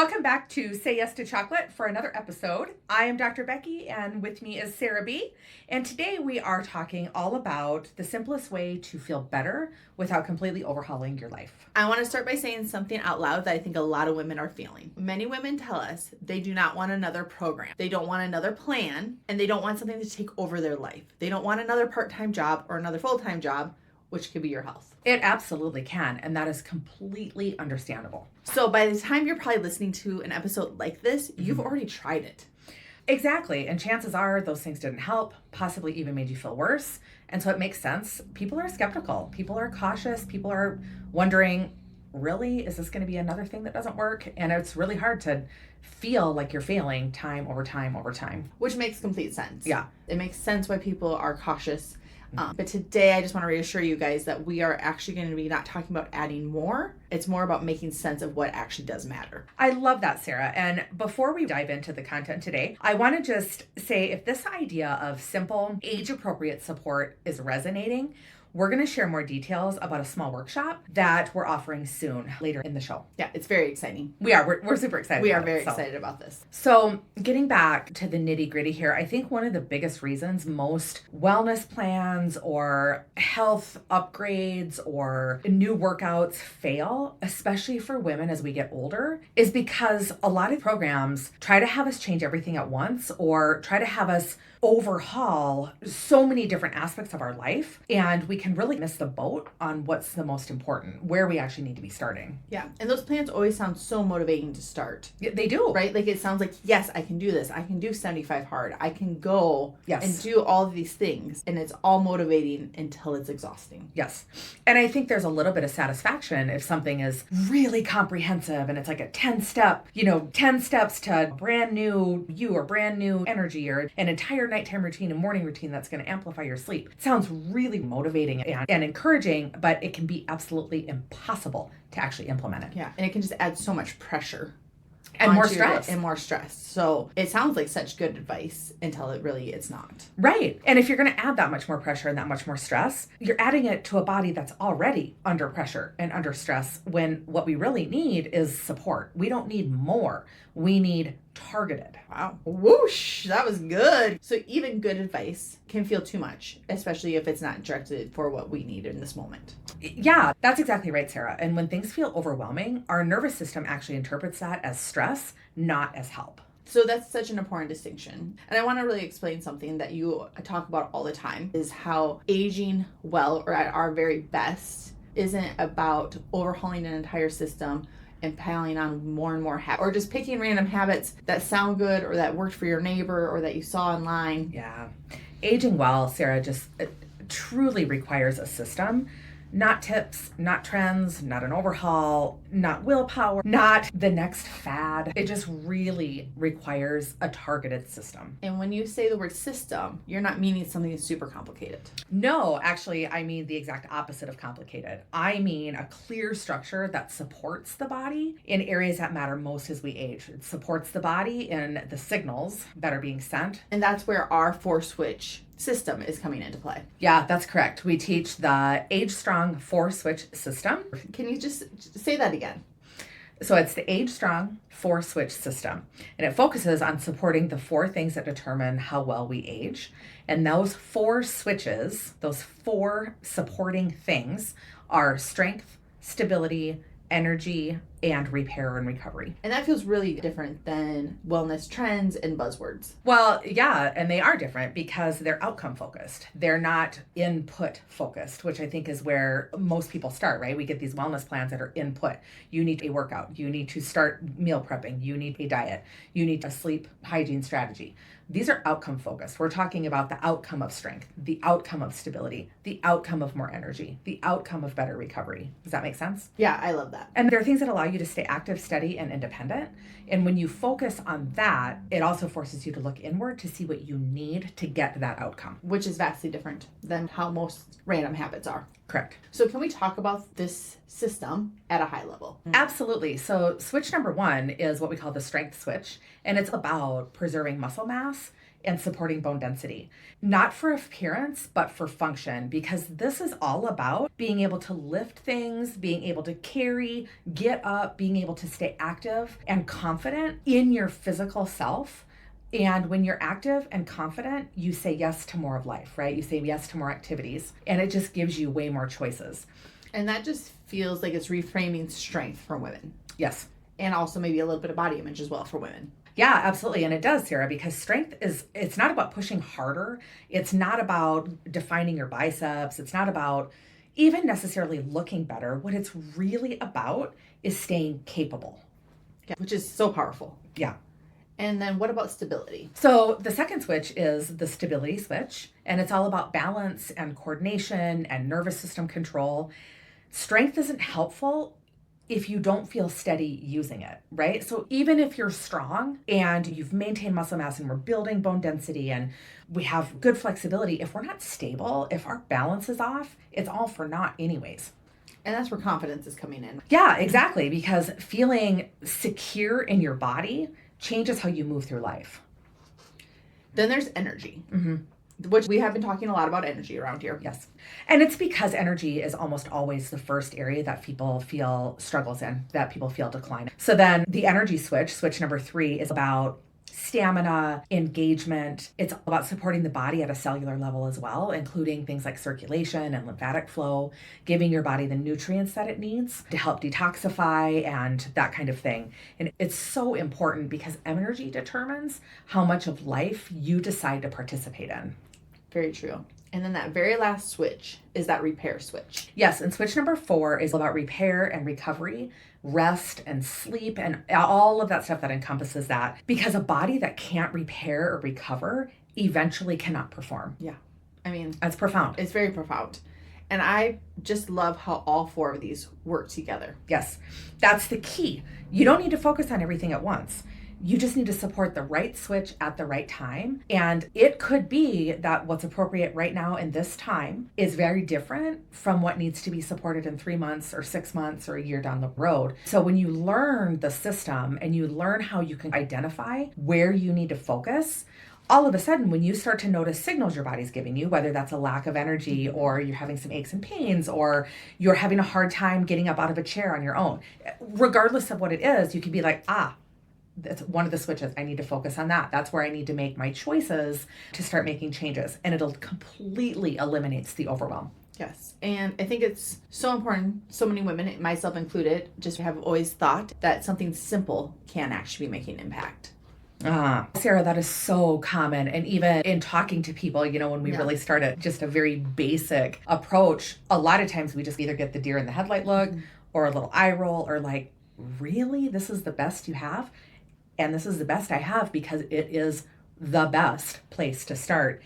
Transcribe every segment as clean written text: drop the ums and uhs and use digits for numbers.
Welcome back to Say Yes to Chocolate for another episode. I am Dr. Becky, and with me is Sarah B. And today we are talking all about the simplest way to feel better without completely overhauling your life. I want to start by saying something out loud that I think a lot of women are feeling. Many women tell us they do not want another program. They don't want another plan, and they don't want something to take over their life. They don't want another part-time job or another full-time job, which could be your health. It absolutely can, and that is completely understandable. So by the time you're probably listening to an episode like this, you've already tried it. Exactly, and chances are those things didn't help, possibly even made you feel worse. And so it makes sense. People are skeptical. People are cautious. People are wondering, really, is this going to be another thing that doesn't work? And it's really hard to feel like you're failing time over time over time. Which makes complete sense. Yeah. It makes sense why people are cautious. But today I just want to reassure you guys that we are actually going to be not talking about adding more. It's more about making sense of what actually does matter. I love that, Sarah. And before we dive into the content today, I want to just say if this idea of simple, age-appropriate support is resonating, we're going to share more details about a small workshop that we're offering soon later in the show. Yeah, it's very exciting. We are. We're super excited. We are very excited about this. So getting back to the nitty gritty here, I think one of the biggest reasons most wellness plans or health upgrades or new workouts fail, especially for women as we get older, is because a lot of programs try to have us change everything at once or try to have us overhaul so many different aspects of our life, and we can really miss the boat on what's the most important, where we actually need to be starting. Yeah, and those plans always sound so motivating to start. Yeah, they do. Right? Like it sounds like, yes, I can do this. I can do 75 hard. I can go and do all of these things. And it's all motivating until it's exhausting. Yes. And I think there's a little bit of satisfaction if something is really comprehensive and it's like a 10 steps to brand new you or brand new energy or an entire nighttime routine and morning routine that's going to amplify your sleep. It sounds really motivating and encouraging, but it can be absolutely impossible to actually implement it. Yeah. And it can just add so much pressure. And more stress. And more stress. So it sounds like such good advice until it's not. Right. And if you're going to add that much more pressure and that much more stress, you're adding it to a body that's already under pressure and under stress when what we really need is support. We don't need more. We need targeted. Wow. Whoosh. That was good. So even good advice can feel too much, especially if it's not directed for what we need in this moment. Yeah, that's exactly right, Sarah. And when things feel overwhelming, our nervous system actually interprets that as stress, not as help. So that's such an important distinction. And I want to really explain something that you talk about all the time is how aging well or at our very best isn't about overhauling an entire system and piling on more and more habits, or just picking random habits that sound good or that worked for your neighbor or that you saw online. Yeah. Aging well, Sarah, just truly requires a system. Not tips, not trends, not an overhaul, not willpower, not the next fad. It just really requires a targeted system. And when you say the word system, you're not meaning something super complicated. No, actually, I mean the exact opposite of complicated. I mean a clear structure that supports the body in areas that matter most as we age. It supports the body in the signals that are being sent. And that's where our 4-switch system is coming into play. Yeah, that's correct. We teach the Age Strong 4-switch system. Can you just say that again? So it's the Age Strong 4-switch system, and it focuses on supporting the 4 things that determine how well we age. And those 4 switches, those 4 supporting things are strength, stability, energy, and repair and recovery. And that feels really different than wellness trends and buzzwords. Well, yeah, and they are different because they're outcome focused. They're not input focused, which I think is where most people start, right? We get these wellness plans that are input. You need a workout. You need to start meal prepping. You need a diet. You need a sleep hygiene strategy. These are outcome focused. We're talking about the outcome of strength, the outcome of stability, the outcome of more energy, the outcome of better recovery. Does that make sense? Yeah, I love that. And there are things that allow you to stay active, steady, and independent. And when you focus on that, it also forces you to look inward to see what you need to get that outcome. Which is vastly different than how most random habits are. Correct. So can we talk about this system at a high level? Absolutely. So switch number 1 is what we call the strength switch. And it's about preserving muscle mass and supporting bone density. Not for appearance, but for function, because this is all about being able to lift things, being able to carry, get up, being able to stay active and confident in your physical self. And when you're active and confident, you say yes to more of life, right? You say yes to more activities, and it just gives you way more choices. And that just feels like it's reframing strength for women. Yes. And also maybe a little bit of body image as well for women. Yeah, absolutely. And it does, Sarah, because strength it's not about pushing harder. It's not about defining your biceps. It's not about even necessarily looking better. What it's really about is staying capable. Yeah, which is so powerful. Yeah. And then what about stability? So the second switch is the stability switch, and it's all about balance and coordination and nervous system control. Strength isn't helpful if you don't feel steady using it, right? So even if you're strong and you've maintained muscle mass and we're building bone density and we have good flexibility, if we're not stable, if our balance is off, it's all for naught anyways. And that's where confidence is coming in. Yeah, exactly. Because feeling secure in your body changes how you move through life. Then there's energy. Which we have been talking a lot about energy around here. Yes. And it's because energy is almost always the first area that people feel struggles in, that people feel decline. So then the energy switch number 3, is about stamina, engagement. It's about supporting the body at a cellular level as well, including things like circulation and lymphatic flow, giving your body the nutrients that it needs to help detoxify and that kind of thing. And it's so important because energy determines how much of life you decide to participate in. Very true. And then that very last switch is that repair switch. Yes, and switch number 4 is about repair and recovery, rest and sleep, and all of that stuff that encompasses that. Because a body that can't repair or recover eventually cannot perform. Yeah. I mean, that's profound. It's very profound. And I just love how all 4 of these work together. Yes, that's the key. You don't need to focus on everything at once. You just need to support the right switch at the right time. And it could be that what's appropriate right now in this time is very different from what needs to be supported in 3 months or 6 months or a year down the road. So when you learn the system and you learn how you can identify where you need to focus, all of a sudden, when you start to notice signals your body's giving you, whether that's a lack of energy or you're having some aches and pains or you're having a hard time getting up out of a chair on your own, regardless of what it is, you can be like, that's one of the switches. I need to focus on that. That's where I need to make my choices to start making changes. And it'll completely eliminates the overwhelm. Yes. And I think it's so important. So many women, myself included, just have always thought that something simple can actually be making impact. Sarah, that is so common. And even in talking to people, when we really start at just a very basic approach, a lot of times we just either get the deer in the headlight look or a little eye roll or like, really? This is the best you have? And this is the best I have because it is the best place to start.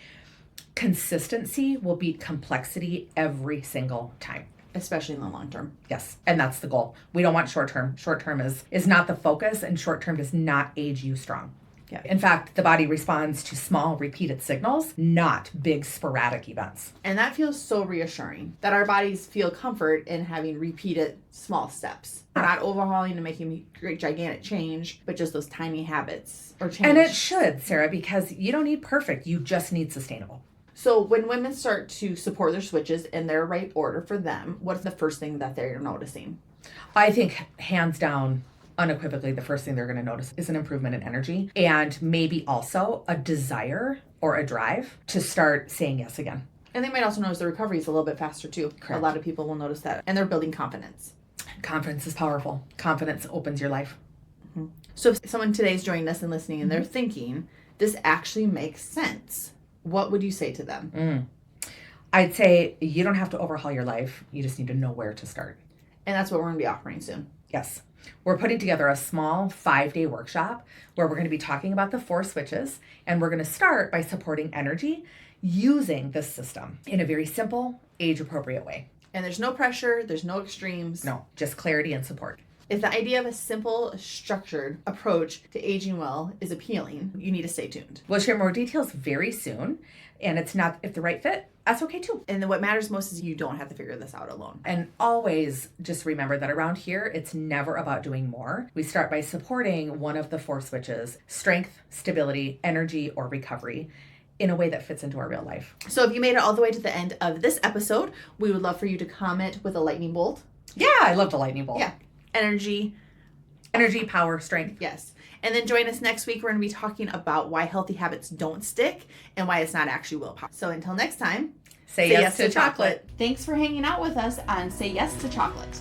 Consistency will beat complexity every single time. Especially in the long term. Yes. And that's the goal. We don't want short term. Short term is not the focus, and short term does not age you strong. Yeah. In fact, the body responds to small repeated signals, not big sporadic events. And that feels so reassuring that our bodies feel comfort in having repeated small steps. We're not overhauling and making great gigantic change, but just those tiny habits or change. And it should, Sarah, because you don't need perfect. You just need sustainable. So when women start to support their switches in their right order for them, what's the first thing that they're noticing? I think hands down, unequivocally, the first thing they're going to notice is an improvement in energy and maybe also a desire or a drive to start saying yes again. And they might also notice the recovery is a little bit faster too. Correct. A lot of people will notice that. And they're building confidence. Confidence is powerful. Confidence opens your life. Mm-hmm. So if someone today's joining us and listening and they're thinking, this actually makes sense, what would you say to them? I'd say you don't have to overhaul your life. You just need to know where to start. And that's what we're going to be offering soon. Yes. We're putting together a small 5-day workshop where we're going to be talking about the 4 switches, and we're going to start by supporting energy using this system in a very simple, age-appropriate way. And there's no pressure, there's no extremes. No, just clarity and support. If the idea of a simple, structured approach to aging well is appealing, you need to stay tuned. We'll share more details very soon. And it's not if the right fit, that's okay too. And then what matters most is you don't have to figure this out alone. And always just remember that around here, it's never about doing more. We start by supporting one of the 4 switches: strength, stability, energy, or recovery, in a way that fits into our real life. So if you made it all the way to the end of this episode, we would love for you to comment with a lightning bolt. Yeah, I love the lightning bolt. Yeah. Energy, power, strength. yes. And then join us next week. We're going to be talking about why healthy habits don't stick and why it's not actually willpower. So until next time, Say yes to chocolate. Thanks for hanging out with us on Say Yes to Chocolate.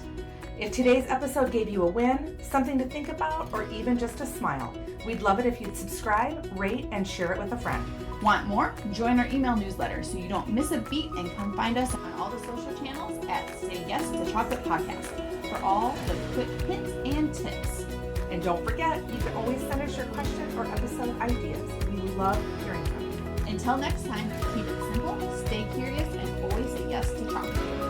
If today's episode gave you a win, something to think about, or even just a smile, we'd love it if you'd subscribe, rate, and share it with a friend. Want more? Join our email newsletter so you don't miss a beat, and come find us on all the social channels at Say Yes to Chocolate Podcast for all the quick hints and tips. And don't forget, you can always send us your questions or episode ideas. We love hearing from you. Until next time, keep it simple, stay curious, and always say yes to chocolate.